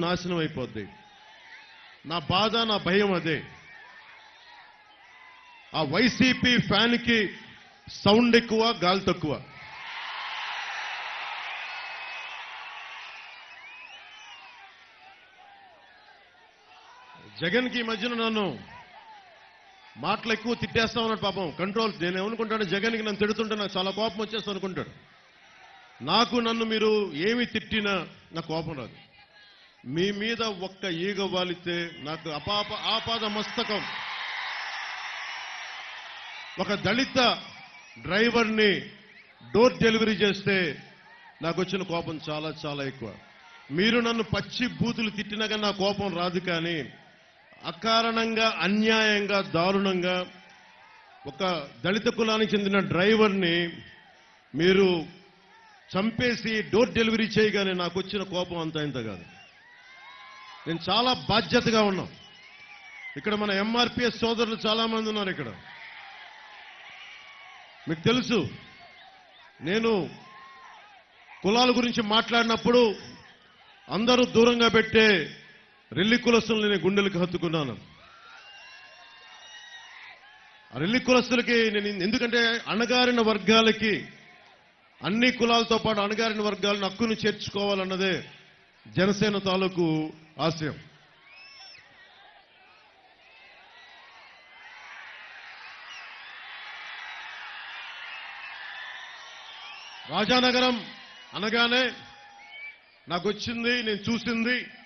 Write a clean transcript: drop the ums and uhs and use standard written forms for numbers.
నాశనం అయిపోద్ది. నా బాధ, నా భయం అదే. ఆ వైసీపీ ఫ్యాన్ కి సౌండ్ ఎక్కువ, గాలి తక్కువ. జగన్ కి ఈ మధ్యన నన్ను మాటలు ఎక్కువ తిట్టేస్తా ఉన్నాడు. పాపం కంట్రోల్. నేను ఏమనుకుంటాను, జగన్కి నన్ను తిడుతుంటే నాకు చాలా కోపం వచ్చేస్తా అనుకుంటాడు. నన్ను మీరు ఏమి తిట్టినా నాకు కోపం రాదు. మీ మీద ఒక్క ఈగ వాలితే నాకు ఆపాద మస్తకం. ఒక దళిత డ్రైవర్ని డోర్ డెలివరీ చేస్తే నాకు వచ్చిన కోపం చాలా చాలా ఎక్కువ. మీరు నన్ను పచ్చి బూతులు తిట్టినా కానీ నా కోపం రాదు. కానీ అకారణంగా, అన్యాయంగా, దారుణంగా ఒక దళిత కులానికి చెందిన డ్రైవర్ని మీరు చంపేసి డోర్ డెలివరీ చేయగానే నాకు వచ్చిన కోపం అంత ఇంత కాదు. నేను చాలా బాధ్యతగా ఉన్నాం. ఇక్కడ మన ఎంఆర్పీఎస్ సోదరులు చాలా మంది ఉన్నారు. ఇక్కడ మీకు తెలుసు, నేను కులాల గురించి మాట్లాడినప్పుడు అందరూ దూరంగా పెట్టే రెల్లి కులస్తుల్ని నేను గుండెలకు హత్తుకున్నాను. ఆ రెల్లి కులస్తులకి నేను ఎందుకంటే అణగారిన వర్గాలకి, అన్ని కులాలతో పాటు అణగారిన వర్గాలను హక్కును చేర్చుకోవాలన్నదే జనసేన తాలూకు ఆశయం. రాజానగరం అనగానే నాకు వచ్చింది, నేను చూసింది